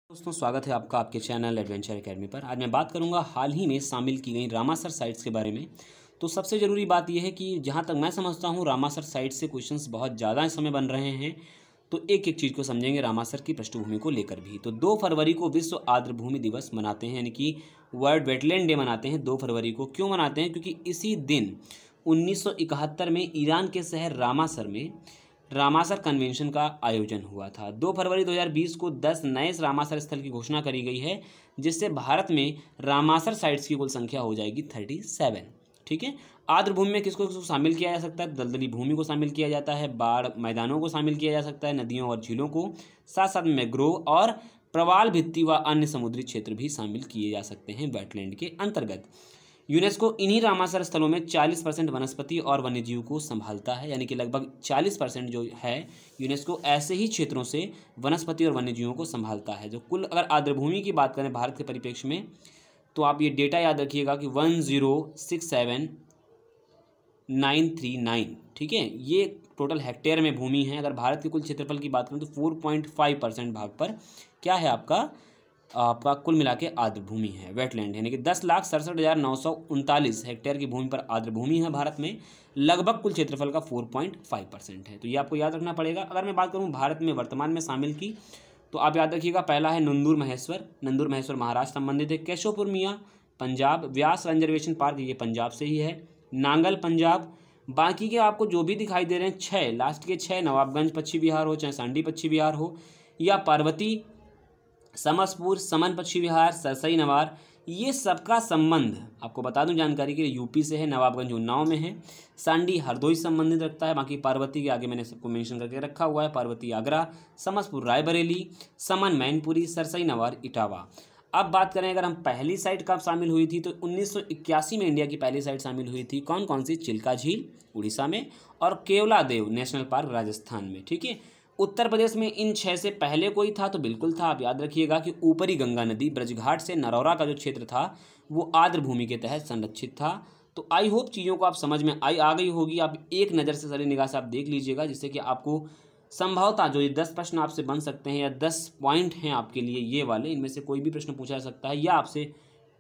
दोस्तों स्वागत है आपका आपके चैनल एडवेंचर एकेडमी पर। आज मैं बात करूंगा हाल ही में शामिल की गई रामासर साइट्स के बारे में। तो सबसे ज़रूरी बात यह है कि जहां तक मैं समझता हूं रामासर साइट से क्वेश्चंस बहुत ज़्यादा इस समय बन रहे हैं, तो एक एक चीज़ को समझेंगे रामासर की पृष्ठभूमि को लेकर भी। तो 2 फरवरी को विश्व आर्द्रभूमि दिवस मनाते हैं, यानी कि वर्ल्ड वेटलैंड डे मनाते हैं 2 फरवरी को। क्यों मनाते हैं? क्योंकि इसी दिन 1971 में ईरान के शहर रामासर में रामासर कन्वेंशन का आयोजन हुआ था। 2 फरवरी 2020 को 10 नए रामासर स्थल की घोषणा करी गई है, जिससे भारत में रामासर साइट्स की कुल संख्या हो जाएगी 37। ठीक है। आर्द्रभूमि में किसको किसको शामिल किया जा सकता है? दलदली भूमि को शामिल किया जाता है, बाढ़ मैदानों को शामिल किया जा सकता है, नदियों और झीलों को, साथ साथ मैंग्रोव और प्रवाल भित्ति व अन्य समुद्री क्षेत्र भी शामिल किए जा सकते हैं वेटलैंड के अंतर्गत। यूनेस्को इन्हीं रामासर स्थलों में 40% वनस्पति और वन्यजीव को संभालता है, यानी कि लगभग 40% जो है यूनेस्को ऐसे ही क्षेत्रों से वनस्पति और वन्यजीवों को संभालता है। जो कुल अगर आर्द्रभूमि की बात करें भारत के परिप्रेक्ष्य में, तो आप ये डेटा याद रखिएगा कि 1067939, ठीक है, ये टोटल हेक्टेयर में भूमि है। अगर भारत के कुल क्षेत्रफल की बात करें तो 4.5% भाग पर क्या है आपका कुल मिला के आर्द्रभूमि है, वेटलैंड, यानी कि 10,67,939 हेक्टेयर की भूमि पर आर्द्रभूमि है भारत में। लगभग कुल क्षेत्रफल का 4.5% है, तो ये आपको याद रखना पड़ेगा। अगर मैं बात करूं भारत में वर्तमान में शामिल की, तो आप याद रखिएगा, पहला है नंदूर महेश्वर महाराष्ट्र संबंधित है। केशवपुर मियाँ पंजाब, व्यास कंजर्वेशन पार्क ये पंजाब से ही है, नांगल पंजाब। बाकी के आपको जो भी दिखाई दे रहे हैं 6 लास्ट के 6, नवाबगंज पश्चिमी बिहार हो, चाहे सांडी पश्चिमी बिहार हो, या पार्वती, समसपुर, समन पश्चिमी बिहार, सरसई नवार, ये सबका संबंध आपको बता दूं जानकारी के लिए यूपी से है। नवाबगंज उन्नाव में है, सांडी हरदोई संबंधित रखता है। बाकी पार्वती के आगे मैंने सबको मेंशन करके रखा हुआ है, पार्वती आगरा, समसपुर रायबरेली, समन मैनपुरी, सरसई नवार इटावा। अब बात करें अगर हम पहली साइट कब शामिल हुई थी, तो 1981 में इंडिया की पहली साइट शामिल हुई थी। कौन कौन सी? चिल्का झील उड़ीसा में और केवलादेव नेशनल पार्क राजस्थान में। ठीक है। उत्तर प्रदेश में इन 6 से पहले कोई था तो बिल्कुल था। आप याद रखिएगा कि ऊपरी गंगा नदी ब्रजघाट से नरौरा का जो क्षेत्र था वो आर्द्रभूमि के तहत संरक्षित था। तो आई होप चीज़ों को आप समझ में आ गई होगी। आप एक नज़र से सरी निगाह से आप देख लीजिएगा, जिससे कि आपको संभवतः जो ये 10 प्रश्न आपसे बन सकते हैं या 10 पॉइंट हैं आपके लिए ये वाले, इनमें से कोई भी प्रश्न पूछा जा सकता है, या आपसे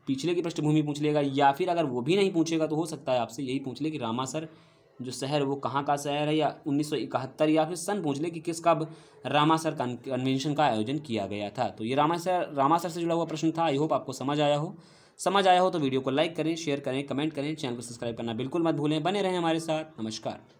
पिछले की पृष्ठभूमि पूछ लेगा, या फिर अगर वो भी नहीं पूछेगा तो हो सकता है आपसे यही पूछ ले कि रामासर जो शहर वो कहाँ का शहर है, या 1971, या फिर सन पूछ ले कि किस कब रामासर कन्वेंशन का आयोजन किया गया था। तो ये रामासर से जुड़ा हुआ प्रश्न था। आई होप आपको समझ आया हो तो वीडियो को लाइक करें, शेयर करें, कमेंट करें, चैनल को सब्सक्राइब करना बिल्कुल मत भूलें। बने रहें हमारे साथ। नमस्कार।